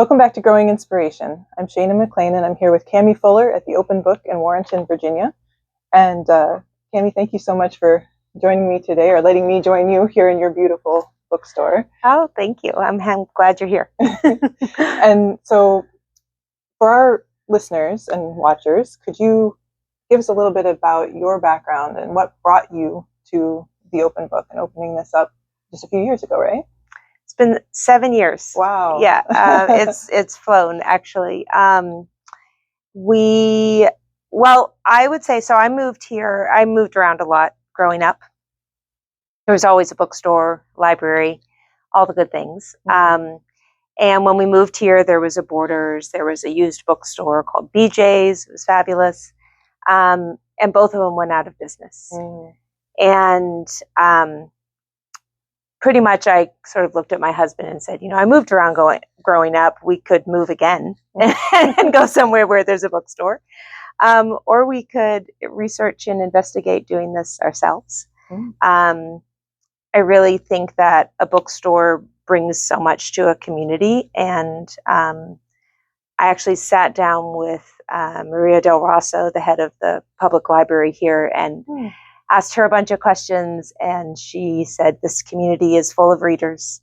Welcome back to Growing Inspiration. I'm Shana McLean, and I'm here with Cammie Fuller at the Open Book in Warrenton, Virginia. And Cammie, thank you so much for joining me today, or letting me join you here in your beautiful bookstore. Oh, thank you. I'm glad you're here. And so for our listeners and watchers, could you give us a little bit about your background and what brought you to the Open Book and opening this up just a few years ago, right? It's been 7 years. Wow. Yeah, it's flown, actually. I would say, so I moved here. I moved around a lot growing up. There was always a bookstore, library, all the good things. Mm-hmm. And when we moved here, there was a Borders, there was a used bookstore called BJ's. It was fabulous. And both of them went out of business. Mm. And pretty much I sort of looked at my husband and said, I moved around growing up. We could move again and go somewhere where there's a bookstore. Or we could research and investigate doing this ourselves. Mm. I really think that a bookstore brings so much to a community. And I actually sat down with Maria Del Rosso, the head of the public library here, and asked her a bunch of questions. And she said, this community is full of readers,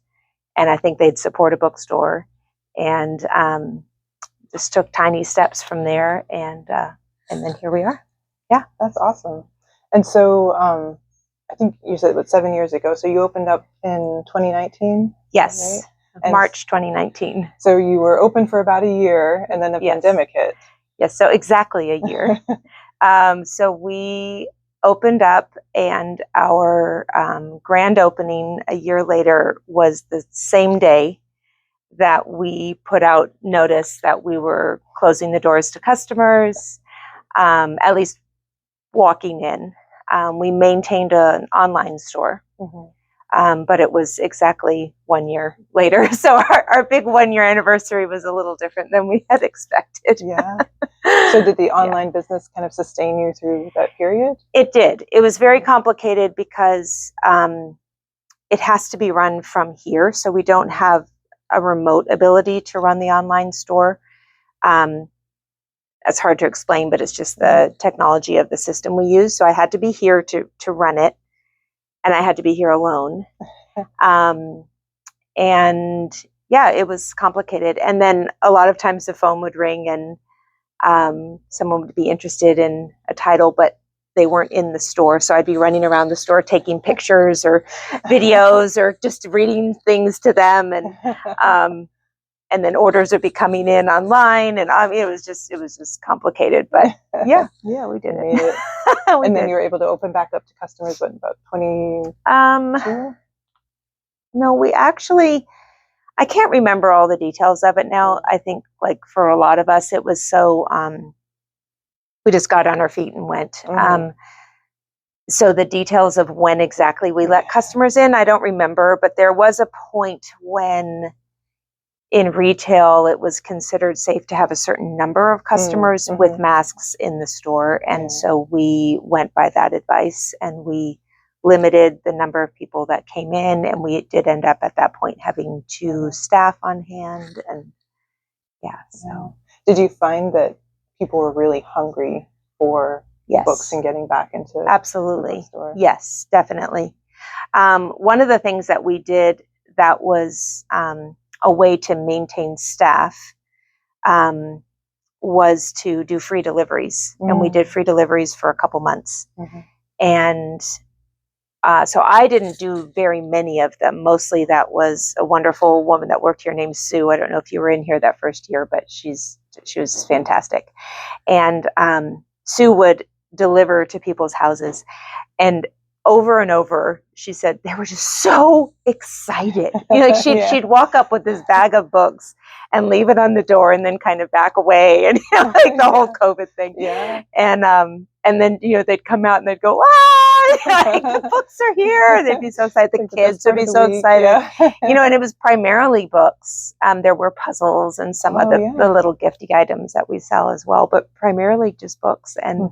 and I think they'd support a bookstore. And just took tiny steps from there. And then here we are. Yeah, that's awesome. And so I think you said it 7 years ago. So you opened up in 2019? Yes, right? March 2019. So you were open for about a year, and then the pandemic hit. Yes, so exactly a year. So we opened up, and our grand opening a year later was the same day that we put out notice that we were closing the doors to customers, at least walking in. We maintained an online store, but it was exactly 1 year later. So our big 1 year anniversary was a little different than we had expected. Yeah. So did the online business kind of sustain you through that period? It did. It was very complicated because it has to be run from here. So we don't have a remote ability to run the online store. It's hard to explain, but it's just the technology of the system we use. So I had to be here to run it, and I had to be here alone. And yeah, it was complicated. And then a lot of times the phone would ring, and someone would be interested in a title, but they weren't in the store. So I'd be running around the store taking pictures or videos or just reading things to them. And then orders would be coming in online, and it was just complicated. But yeah, we did it. And then you were able to open back up to customers. What, about 20? No, we actually, I can't remember all the details of it now. I think, like, for a lot of us, it was so we just got on our feet and went. So the details of when exactly we let customers in, I don't remember. But there was a point when, in retail, it was considered safe to have a certain number of customers with masks in the store. And so we went by that advice, and we limited the number of people that came in. And we did end up at that point having 2 staff on hand. And so. Did you find that people were really hungry for books and getting back into Absolutely. The bookstore? Yes, definitely. One of the things that we did that was a way to maintain staff was to do free deliveries. And we did free deliveries for a couple months. And so I didn't do very many of them. Mostly that was a wonderful woman that worked here named Sue. I don't know if you were in here that first year, but she was fantastic. And Sue would deliver to people's houses, and over, she said they were just so excited. Like she'd walk up with this bag of books and leave it on the door, and then kind of back away, and like the whole COVID thing. Yeah. And then they'd come out and they'd go, like, the books are here. They'd be so excited. The kids would be so excited. Yeah. And it was primarily books. There were puzzles and some of the little gifty items that we sell as well, but primarily just books. And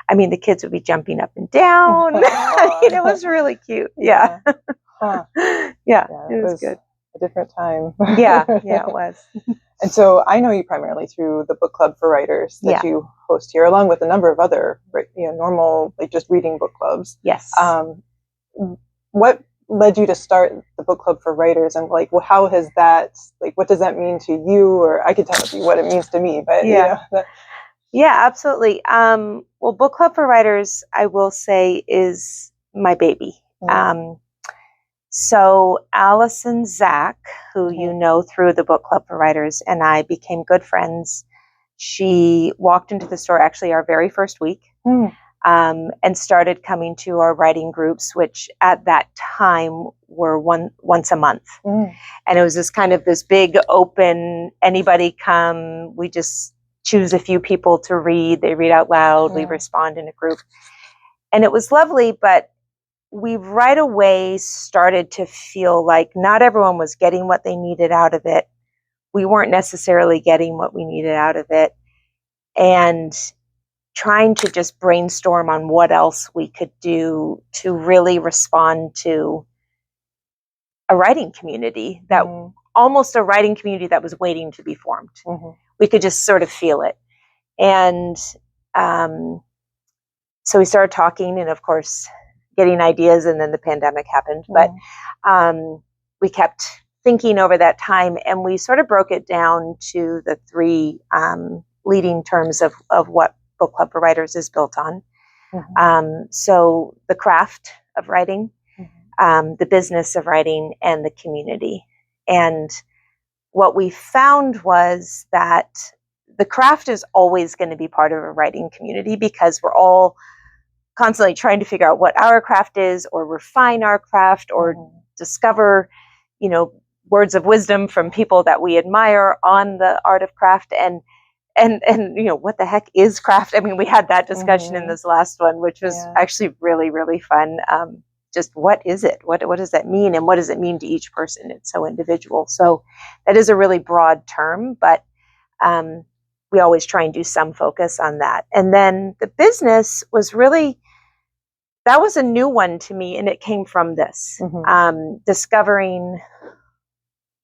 I mean, the kids would be jumping up and down. It was really cute. Yeah. Yeah, it was good. A different time. Yeah, it was. And so I know you primarily through the book club for writers that Yeah. you host here, along with a number of other, normal, like just reading book clubs. Yes. What led you to start the book club for writers, and like, how has that, like, what does that mean to you? Or I could tell you what it means to me, but Yeah. Yeah, absolutely. Well, book club for writers, I will say, is my baby. So Alice and Zach, who you know through the book club for writers, and I became good friends. She walked into the store actually our very first week, and started coming to our writing groups, which at that time were once a month. And it was this kind of this big open, anybody come, we just choose a few people to read, they read out loud, we respond in a group. And it was lovely, but we right away started to feel like not everyone was getting what they needed out of it. We weren't necessarily getting what we needed out of it. And trying to just brainstorm on what else we could do to really respond to a writing community that almost a writing community that was waiting to be formed. We could just sort of feel it. And so we started talking, and of course, getting ideas, and then the pandemic happened. But we kept thinking over that time, and we sort of broke it down to the three leading terms of what Book Club for Writers is built on. So the craft of writing, the business of writing, and the community. And what we found was that the craft is always going to be part of a writing community, because we're all constantly trying to figure out what our craft is, or refine our craft, or discover, words of wisdom from people that we admire on the art of craft. And what the heck is craft? I mean, we had that discussion in this last one, which was actually really, really fun. Just what is it? What does that mean? And what does it mean to each person? It's so individual. So that is a really broad term, but we always try and do some focus on that. And then the business was really, that was a new one to me, and it came from this, discovering,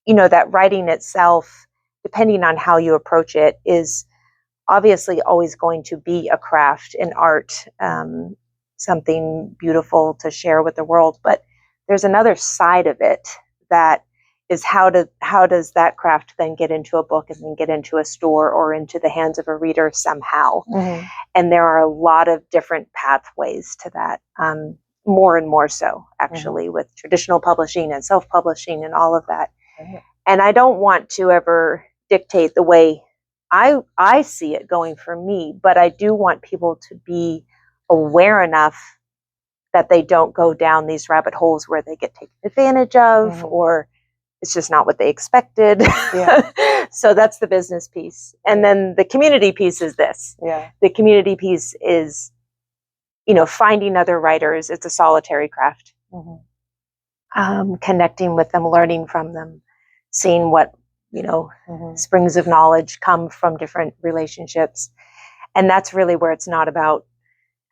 that writing itself, depending on how you approach it, is obviously always going to be a craft, an art, something beautiful to share with the world. But there's another side of it that is how does that craft then get into a book, and then get into a store or into the hands of a reader somehow. And there are a lot of different pathways to that, more and more so actually, with traditional publishing and self-publishing and all of that. And I don't want to ever dictate the way I see it going for me, but I do want people to be aware enough that they don't go down these rabbit holes where they get taken advantage of, or it's just not what they expected. So that's the business piece. And then the community piece is this. The community piece is, finding other writers. It's a solitary craft. Connecting with them, learning from them, seeing what, springs of knowledge come from different relationships. And that's really where it's not about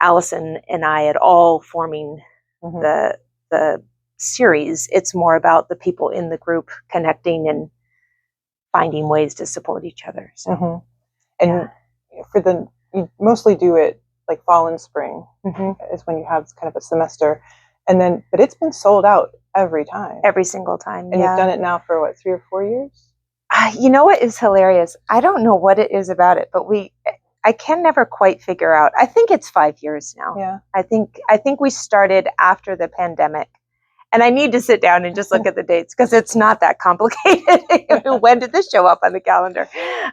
Allison and I at all forming the series. It's more about the people in the group connecting and finding ways to support each other. So, and you mostly do it like fall and spring is when you have kind of a semester, and then, but it's been sold out every time. Every single time. And you've done it now for what, 3 or 4 years? You know what is hilarious? I don't know what it is about it, but I can never quite figure out. I think it's 5 years now. I think we started after the pandemic. And I need to sit down and just look at the dates, because it's not that complicated. When did this show up on the calendar?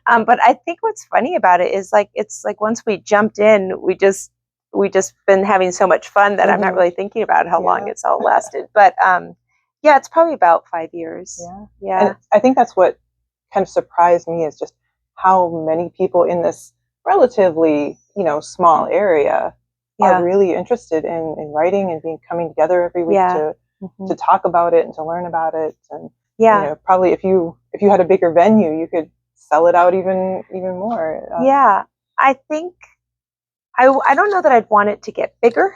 But I think what's funny about it is it's like once we jumped in, we just been having so much fun that I'm not really thinking about how long it's all lasted. But it's probably about 5 years. And I think that's what kind of surprised me, is just how many people in this relatively, small area are really interested in writing and coming together every week to talk about it and to learn about it. And probably if you had a bigger venue, you could sell it out even more. I think I don't know that I'd want it to get bigger.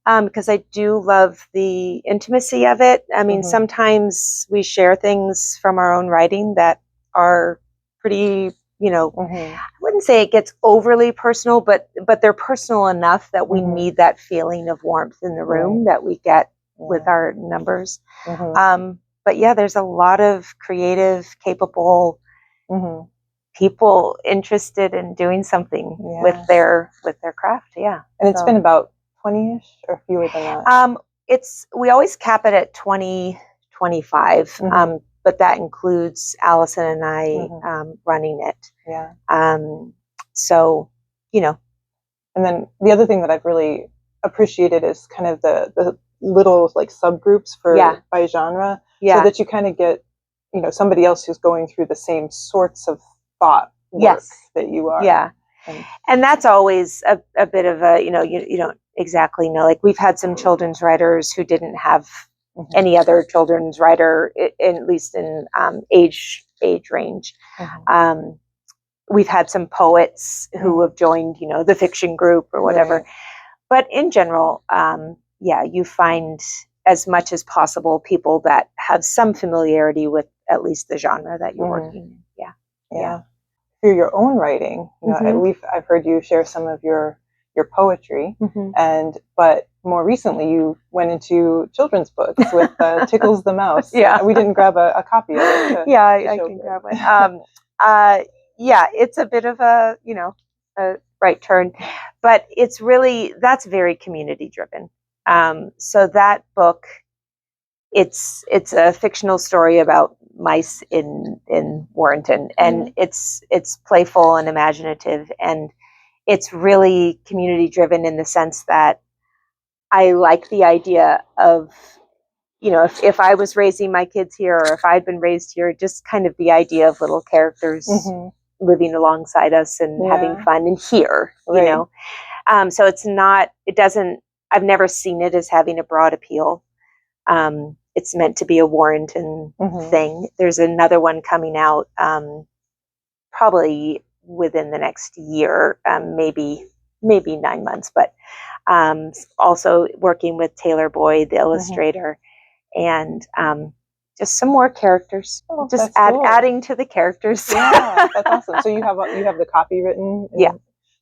Because I do love the intimacy of it. I mean, sometimes we share things from our own writing that are pretty, Mm-hmm. I wouldn't say it gets overly personal, but they're personal enough that we Mm-hmm. need that feeling of warmth in the room Right. that we get with Yeah. our numbers. Mm-hmm. But yeah, there's a lot of creative, capable Mm-hmm. people interested in doing something with Yeah. their craft. Yeah. And it's been about 20-ish or fewer than that. We always cap it at 20, 25. Mm-hmm. But that includes Allison and I Mm-hmm. running it. Yeah. So, And then the other thing that I've really appreciated is kind of the little like subgroups by genre, so that you kind of get, somebody else who's going through the same sorts of thought work that you are. Yeah. And that's always a bit of a, you don't exactly know. Like we've had some children's writers who didn't have any other children's writer, at least in age range. Mm-hmm. We've had some poets who have joined, the fiction group or whatever. Right. But in general, you find as much as possible people that have some familiarity with at least the genre that you're working in. Yeah. Through your own writing, I've heard you share some of your poetry, but more recently you went into children's books with Tickles the Mouse. Yeah, we didn't grab a copy of it. I can grab one. It's a bit of a right turn, but that's very community driven. So that book, it's a fictional story about mice in Warrenton, and it's playful and imaginative, and it's really community driven in the sense that I like the idea of, if I was raising my kids here, or if I'd been raised here, just kind of the idea of little characters living alongside us and having fun and here, so I've never seen it as having a broad appeal. It's meant to be a Warrenton thing. There's another one coming out probably within the next year, maybe 9 months, but also working with Taylor Boyd, the illustrator, and just some more characters. Just adding to the characters. Yeah, that's awesome. So you have the copy written. Yeah.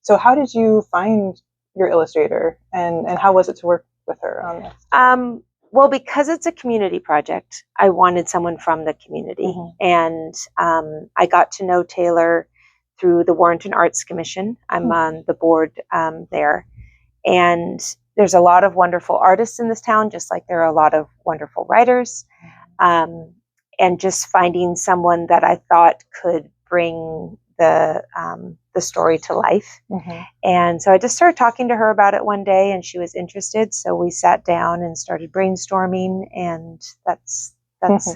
So how did you find your illustrator, and how was it to work with her on this? Well, because it's a community project, I wanted someone from the community. And I got to know Taylor through the Warrenton Arts Commission. I'm on the board there. And there's a lot of wonderful artists in this town, just like there are a lot of wonderful writers. And just finding someone that I thought could bring the story to life. And so I just started talking to her about it one day, and she was interested. So we sat down and started brainstorming, and that's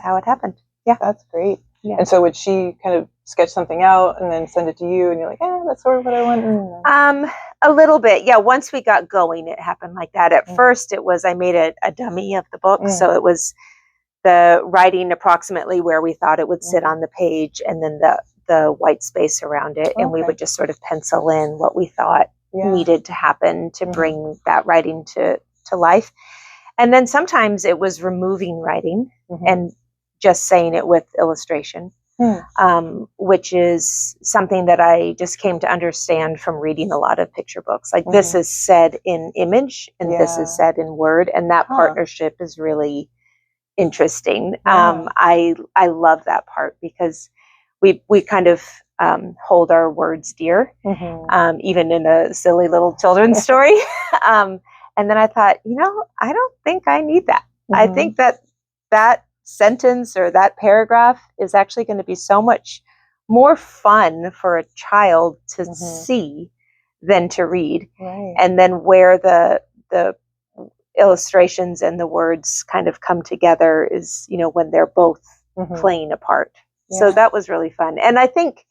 how it happened. Yeah, that's great. Yeah. And so would she kind of sketch something out and then send it to you, and you're like, that's sort of what I want? A little bit, yeah. Once we got going, it happened like that. At first, it was I made a dummy of the book, so it was the writing approximately where we thought it would sit on the page, and then the white space around it, and we would just sort of pencil in what we thought needed to happen to bring that writing to life. And then sometimes it was removing writing and just saying it with illustration, which is something that I just came to understand from reading a lot of picture books. Like this is said in image, and this is said in word, and that partnership is really interesting. I love that part because we kind of hold our words dear, even in a silly little children's story. And then I thought, I don't think I need that. I think that sentence or that paragraph is actually going to be so much more fun for a child to see than to read. Right. And then where the illustrations and the words kind of come together is, when they're both playing a part. So that was really fun. And I think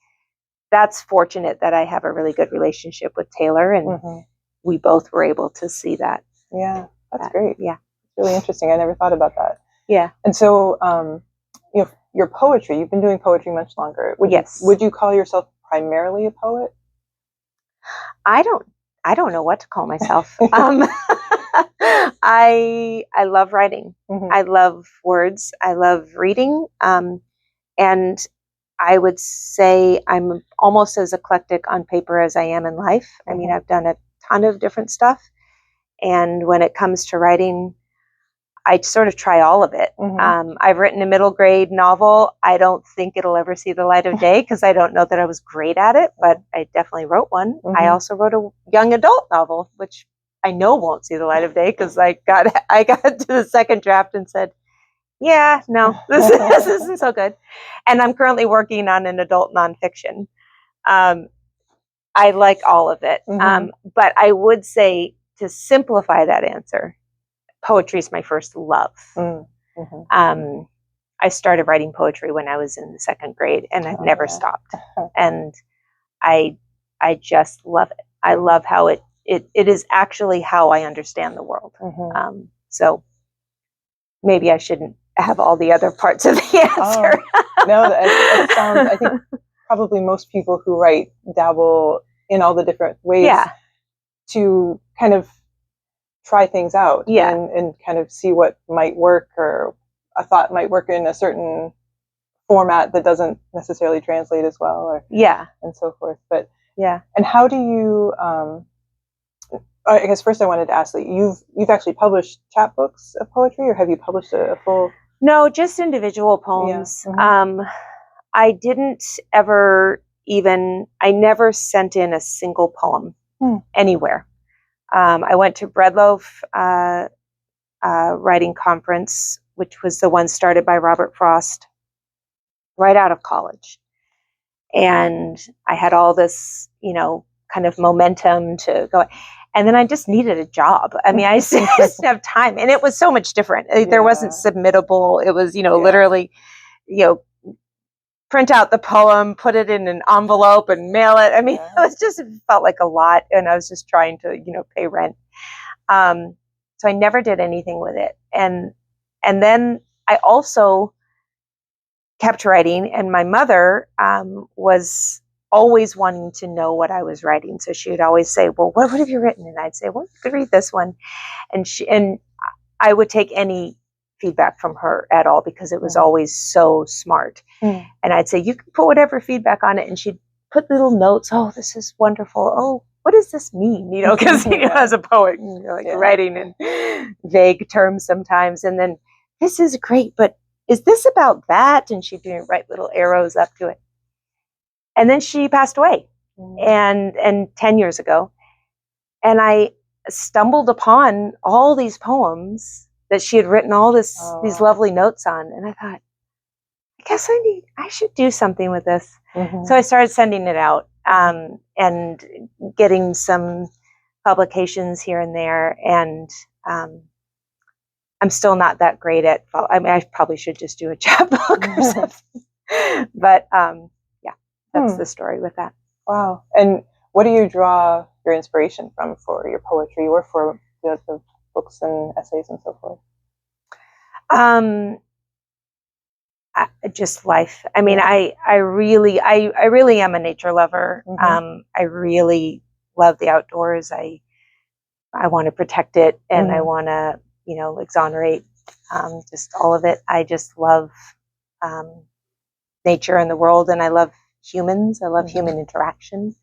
that's fortunate that I have a really good relationship with Taylor, and we both were able to see that. Yeah, that's great. Yeah. It's really interesting. I never thought about that. Yeah. And so, your poetry, you've been doing poetry much longer. Would you call yourself primarily a poet? I don't know what to call myself. I love writing. I love words. I love reading. And I would say I'm almost as eclectic on paper as I am in life. I mean, I've done a ton of different stuff. And when it comes to writing, I sort of try all of it. I've written a middle grade novel. I don't think it'll ever see the light of day because I don't know that I was great at it, but I definitely wrote one. I also wrote a young adult novel, which I know won't see the light of day because I got to the second draft and said, yeah, no, this isn't so good. And I'm currently working on an adult nonfiction. I like all of it. But I would say, to simplify that answer, poetry is my first love. I started writing poetry when I was in the second grade, and I've never stopped. And I just love it. I love how it is actually how I understand the world. So maybe I shouldn't have all the other parts of the answer. No, that sounds, I think probably most people who write dabble in all the different ways to kind of try things out and kind of see what might work, or a thought might work in a certain format that doesn't necessarily translate as well, or and so forth. But and how do you I guess first I wanted to ask that you've actually published chapbooks of poetry, or have you published a full? No, just individual poems. I didn't ever I never sent in a single poem anywhere. I went to Breadloaf writing conference, which was the one started by Robert Frost right out of college. And I had all this, kind of momentum to go. And then I just needed a job. I mean, I just didn't have time. And it was so much different. There wasn't submittable. It was, literally, print out the poem, put it in an envelope and mail it. I mean, it felt like a lot. And I was just trying to, pay rent. So I never did anything with it. And then I also kept writing, and my mother was always wanting to know what I was writing. So she would always say, well, what have you written? And I'd say, well, you could read this one. And I would take any feedback from her at all, because it was always so smart. And I'd say, you can put whatever feedback on it. And she'd put little notes. Oh, this is wonderful. Oh, what does this mean? Because as a poet, writing in vague terms sometimes. And then, this is great, but is this about that? And she'd write little arrows up to it. And then she passed away, and 10 years ago. And I stumbled upon all these poems that she had written all these lovely notes on. And I thought, I guess I should do something with this. So I started sending it out, and getting some publications here and there. And I'm still not that great at, I probably should just do a chapbook or something. But that's the story with that. Wow. And what do you draw your inspiration from for your poetry, or for the books and essays and so forth? Just life. I mean, I really am a nature lover. I really love the outdoors. I want to protect it, and I want to, exonerate just all of it. I just love nature and the world, and I love humans. I love human interaction.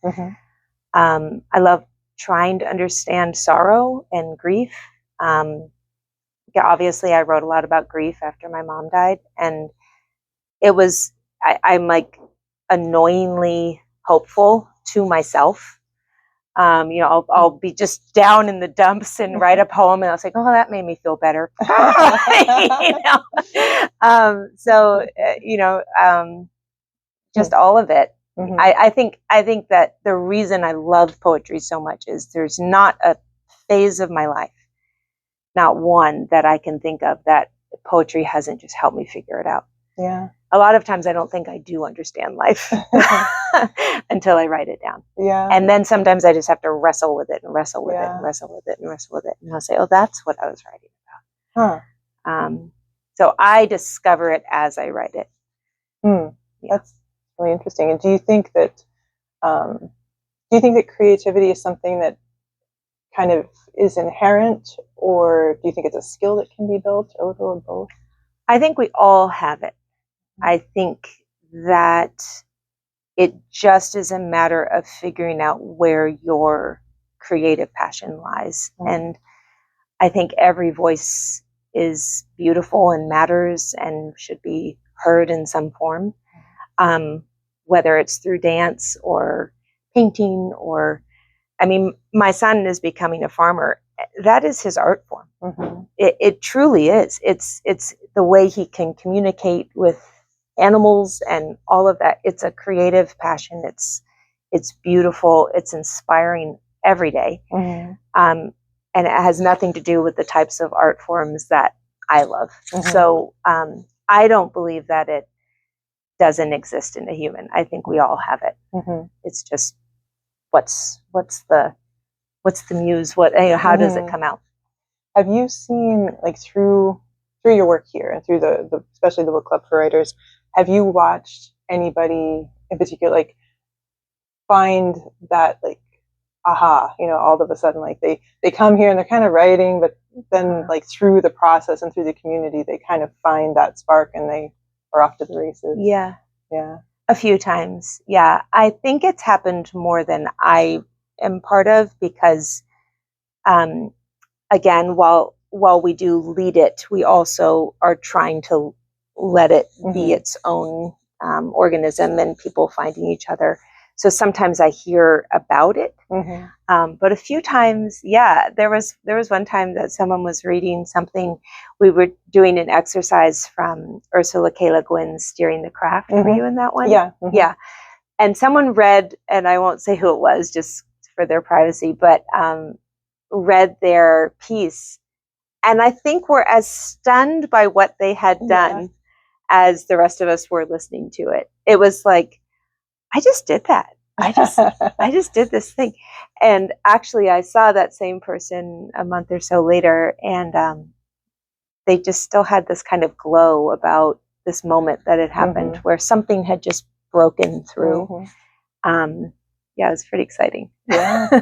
I love trying to understand sorrow and grief. Obviously, I wrote a lot about grief after my mom died, and it was, I'm like annoyingly hopeful to myself. I'll be just down in the dumps and write a poem, and I was like, oh, that made me feel better. Just all of it. I think that the reason I love poetry so much is there's not a phase of my life, not one, that I can think of that poetry hasn't just helped me figure it out. Yeah. A lot of times I don't think I do understand life until I write it down. Yeah. And then sometimes I just have to wrestle with it and wrestle with it and wrestle with it and wrestle with it. And I'll say, oh, that's what I was writing about. So I discover it as I write it. That's really interesting. And do you think that creativity is something that kind of is inherent, or do you think it's a skill that can be built, or both? I think we all have it. I think that it just is a matter of figuring out where your creative passion lies. And I think every voice is beautiful and matters and should be heard in some form, whether it's through dance or painting or, I mean, my son is becoming a farmer. That is his art form. It truly is. It's the way he can communicate with animals and all of that. It's a creative passion. It's beautiful. It's inspiring every day. And it has nothing to do with the types of art forms that I love. So I don't believe that it doesn't exist in a human. I think we all have it. It's just what's the muse? How does it come out? Have you seen, like, through your work here and through the especially the book club for writers, have you watched anybody in particular, like, find that, like, aha, all of a sudden, like, they come here and they're kind of writing, but then, like, through the process and through the community, they kind of find that spark and they are off to the races? Yeah. A few times. Yeah. I think it's happened more than I am part of, because again, while we do lead it, we also are trying to let it be its own organism and people finding each other. So sometimes I hear about it, but a few times, there was one time that someone was reading something. We were doing an exercise from Ursula K. Le Guin's Steering the Craft. Were you in that one? Yeah. Yeah. And someone read, and I won't say who it was just for their privacy, but read their piece. And I think were as stunned by what they had done as the rest of us were listening to it. It was like, I just did that. I just did this thing. And actually I saw that same person a month or so later, and they just still had this kind of glow about this moment that had happened where something had just broken through. Yeah, it was pretty exciting. Yeah.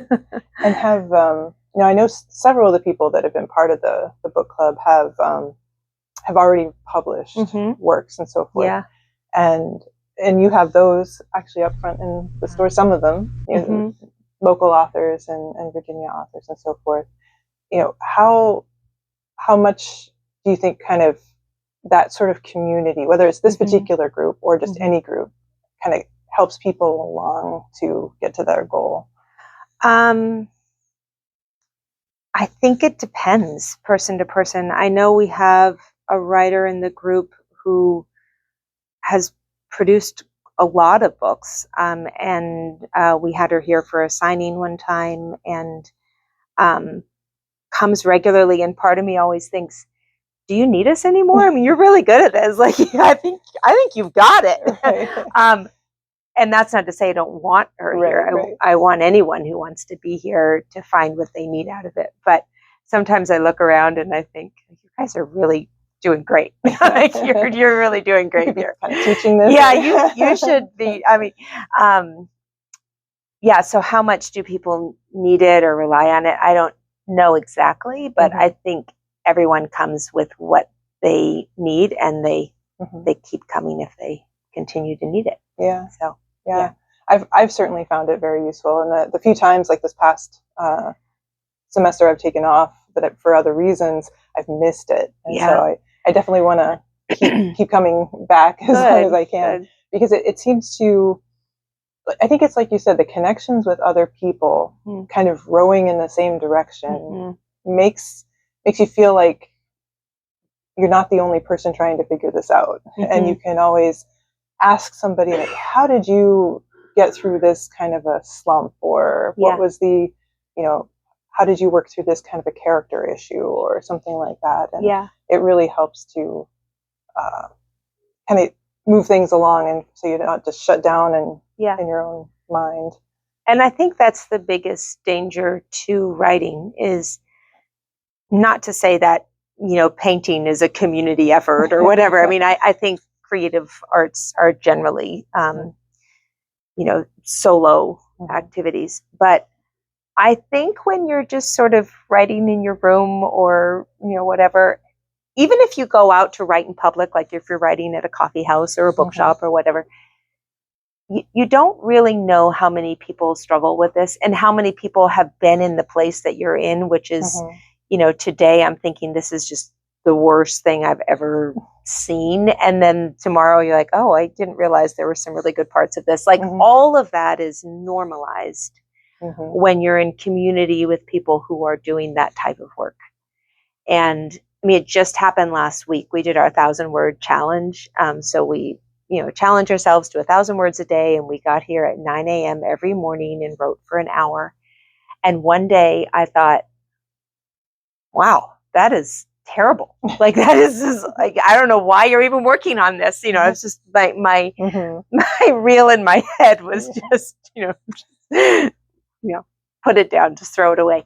And have I know several of the people that have been part of the book club have already published works and so forth. Yeah. And you have those actually up front in the store, some of them, local authors and Virginia authors and so forth. How much do you think kind of that sort of community, whether it's this particular group or just any group, kind of helps people along to get to their goal? I think it depends person to person. I know we have a writer in the group who has produced a lot of books, and we had her here for a signing one time, and comes regularly. And part of me always thinks, do you need us anymore? I mean, you're really good at this. Like, I think you've got it. Right. And that's not to say I don't want her here. Right. I want anyone who wants to be here to find what they need out of it. But sometimes I look around and I think, you guys are really doing great. Like, you're really doing great here. Kind of teaching this. Yeah, you should be. I mean, so how much do people need it or rely on it? I don't know exactly, but I think everyone comes with what they need, and they keep coming if they continue to need it. Yeah. So yeah. I've certainly found it very useful, and the few times, like this past semester, I've taken off, but for other reasons, I've missed it, and so I definitely want to keep coming back as long as I can, because it seems to. I think it's like you said, the connections with other people, kind of rowing in the same direction, makes you feel like you're not the only person trying to figure this out, and you can always ask somebody, like, how did you get through this kind of a slump, or what was the, how did you work through this kind of a character issue or something like that? And it really helps to kind of move things along, and so you're not just shut down and in your own mind. And I think that's the biggest danger to writing, is not to say that, painting is a community effort or whatever. I mean, I think creative arts are generally, solo activities. But I think when you're just sort of writing in your room or, whatever, even if you go out to write in public, like if you're writing at a coffee house or a bookshop or whatever, you don't really know how many people struggle with this and how many people have been in the place that you're in, which is, today I'm thinking this is just the worst thing I've ever seen. And then tomorrow you're like, oh, I didn't realize there were some really good parts of this. Like all of that is normalized when you're in community with people who are doing that type of work. And I mean, it just happened last week. We did our 1,000-word challenge. So we, challenge ourselves to 1,000 words a day. And we got here at 9 a.m. every morning and wrote for an hour. And one day I thought, wow, that is terrible. Like that is like, I don't know why you're even working on this. It's just like my reel in my head was just, put it down, just throw it away.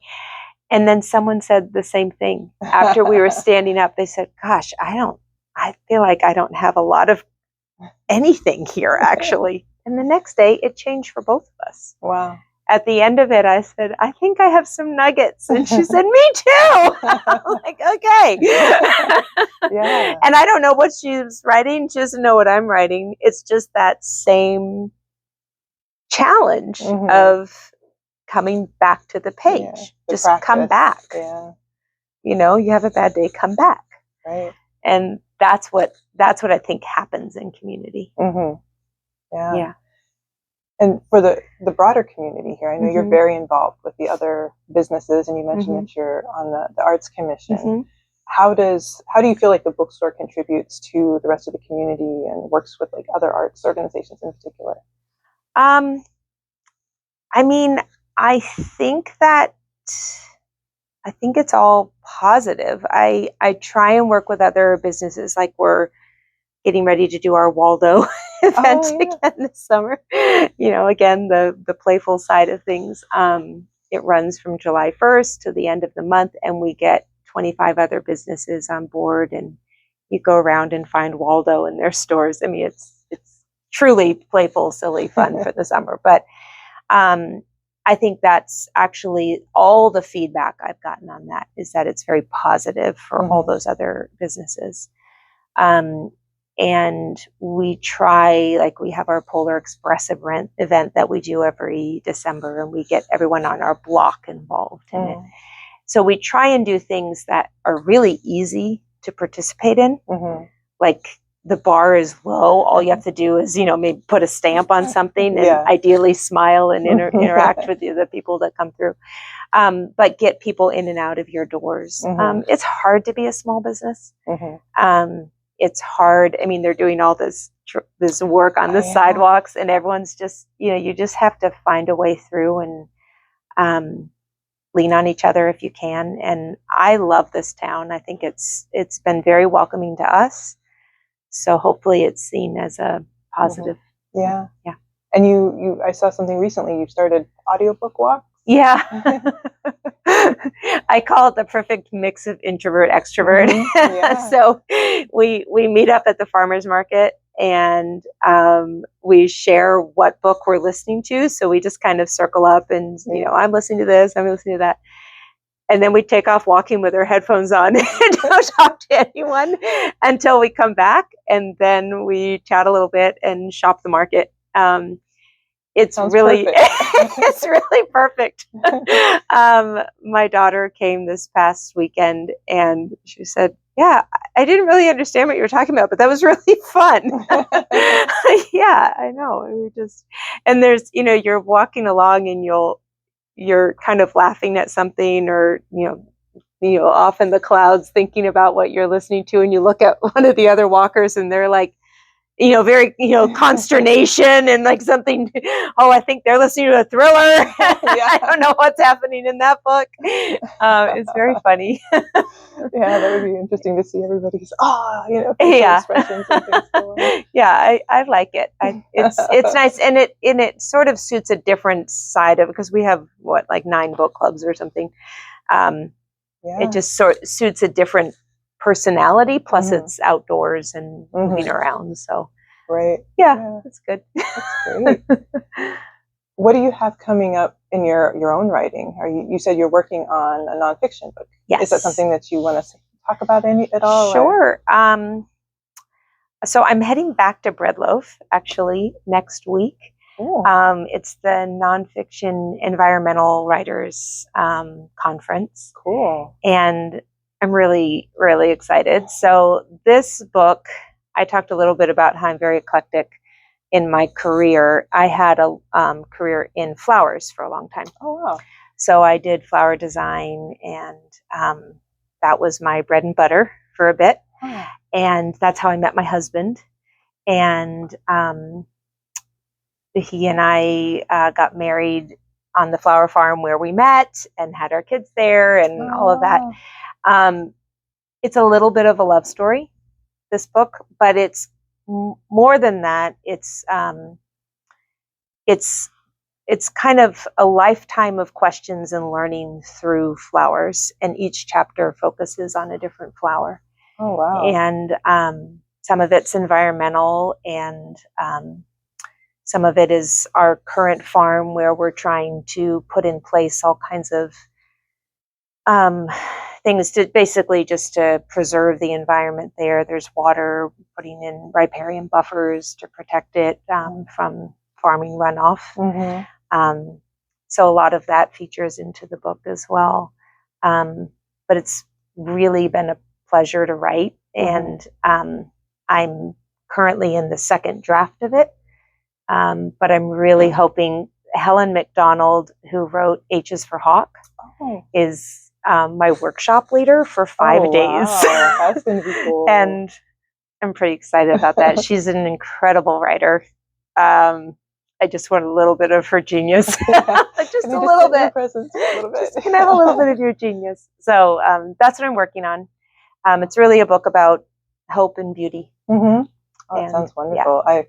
And then someone said the same thing after we were standing up. They said, gosh, I feel like I don't have a lot of anything here, actually. And the next day it changed for both of us. Wow. At the end of it, I said, I think I have some nuggets. And she said, me too. I'm like, okay. Yeah. And I don't know what she's writing. She doesn't know what I'm writing. It's just that same challenge of coming back to the page. Yeah, just practice. Come back. Yeah. You have a bad day, come back. Right. And that's what I think happens in community. Yeah. And for the broader community here, I know you're very involved with the other businesses, and you mentioned that you're on the Arts Commission. How do you feel like the bookstore contributes to the rest of the community and works with like other arts organizations in particular? I mean, I think it's all positive. I try and work with other businesses, like we're getting ready to do our Waldo event again this summer. Again, the playful side of things. It runs from July 1st to the end of the month, and we get 25 other businesses on board, and you go around and find Waldo in their stores. I mean, it's truly playful, silly fun for the summer. But I think that's actually all the feedback I've gotten on that is that it's very positive for all those other businesses. And we try, like we have our Polar Express event that we do every December, and we get everyone on our block involved in it. So we try and do things that are really easy to participate in. Like the bar is low. All you have to do is, maybe put a stamp on something and ideally smile and interact with the people that come through. But get people in and out of your doors. It's hard to be a small business. It's hard. I mean, they're doing all this work on the sidewalks, and everyone's just, you just have to find a way through and lean on each other if you can. And I love this town. I think it's been very welcoming to us. So hopefully it's seen as a positive. Yeah. And I saw something recently. You started audiobook walks. Yeah. I call it the perfect mix of introvert extrovert. So we meet up at the farmers market, and we share what book we're listening to. So we just kind of circle up and, I'm listening to this, I'm listening to that. And then we take off walking with our headphones on and don't talk to anyone until we come back. And then we chat a little bit and shop the market. It's really, it's really perfect. My daughter came this past weekend, and she said, yeah, I didn't really understand what you were talking about, but that was really fun. Yeah, I know. And there's, you're walking along and you're kind of laughing at something, or, off in the clouds thinking about what you're listening to, and you look at one of the other walkers and they're like, very, consternation and like something, I think they're listening to a thriller. I don't know what's happening in that book. It's very funny. Yeah, that would be interesting to see everybody's, expressions and things going on. Yeah, I like it. It's nice. And it sort of suits a different side of it, because we have 9 book clubs or something. It just suits a different personality, plus it's outdoors and moving around. So it's good. That's great. What do you have coming up in your own writing? You said you're working on a nonfiction book. Yes. Is that something that you want to talk about any at all? Sure. So I'm heading back to Breadloaf actually next week. Cool. It's the Nonfiction Environmental Writers Conference. Cool. And I'm really, really excited. So this book, I talked a little bit about how I'm very eclectic in my career. I had a career in flowers for a long time. Oh, wow. So I did flower design, and that was my bread and butter for a bit. Oh. And that's how I met my husband. And he and I got married on the flower farm where we met and had our kids there and all of that. It's a little bit of a love story, this book, but it's more than that. It's kind of a lifetime of questions and learning through flowers, and each chapter focuses on a different flower. Oh, wow. And some of it's environmental, and some of it is our current farm where we're trying to put in place all kinds of things to basically just to preserve the environment there. There's water, putting in riparian buffers to protect it from farming runoff. Mm-hmm. So a lot of that features into the book as well. But it's really been a pleasure to write, and I'm currently in the second draft of it. But I'm really hoping Helen McDonald, who wrote H is for Hawk, is my workshop leader for 5 days. Wow. That's going to be cool. And I'm pretty excited about that. She's an incredible writer. I just want a little bit of her genius. Just a little bit. Just can have a little bit of your genius. So that's what I'm working on. It's really a book about hope and beauty. Mm-hmm. Oh, that sounds wonderful. Yeah.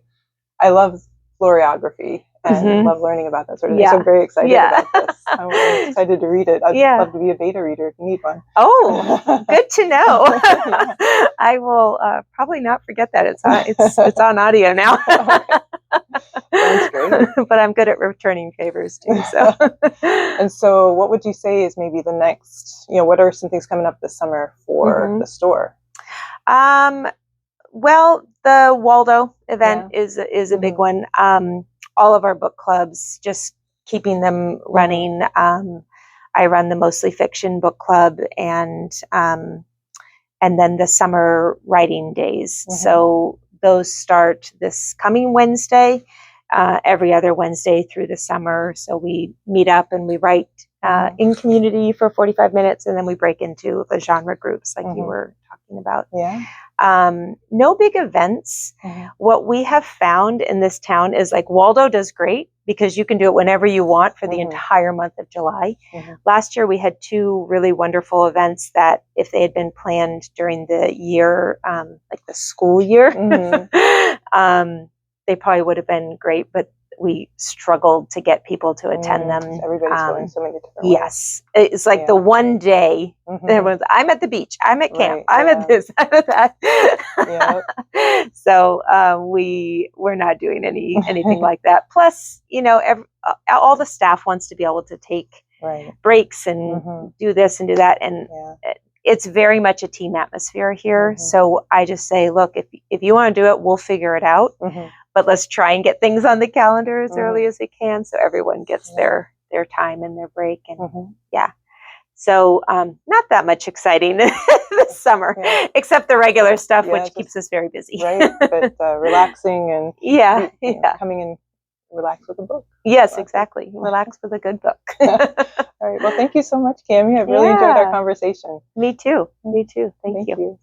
I love florography and love learning about that sort of thing. So I'm very excited about this. I'm excited to read it. I'd love to be a beta reader if you need one. Oh, good to know. I will probably not forget that. It's on audio now. Sounds great. But I'm good at returning favors too. So. And so what would you say is maybe the next, what are some things coming up this summer for the store? Well, the Waldo event is a big one. All of our book clubs, just keeping them running. I run the Mostly Fiction book club, and then the summer writing days. So those start this coming Wednesday, every other Wednesday through the summer. So we meet up and we write in community for 45 minutes, and then we break into the genre groups like you were talking about. Yeah. No big events. What we have found in this town is like Waldo does great because you can do it whenever you want for the entire month of July. Last year we had 2 really wonderful events that if they had been planned during the year, like the school year, they probably would have been great, but we struggled to get people to attend them. Everybody's going so many different ways. Yes. It's like the one day everyone's, I'm at the beach, I'm at camp, I'm at this, I'm at that. So we're not doing anything like that. Plus, all the staff wants to be able to take breaks and do this and do that. And it's very much a team atmosphere here. So I just say, look, if you want to do it, we'll figure it out. But let's try and get things on the calendar as early as we can so everyone gets their time and their break. And so not that much exciting this summer, except the regular stuff, which keeps us very busy. But relaxing and coming in, relax with a book. Yes, exactly. Relax with a good book. All right. Well, thank you so much, Cammie. I've really enjoyed our conversation. Me too. Thank you.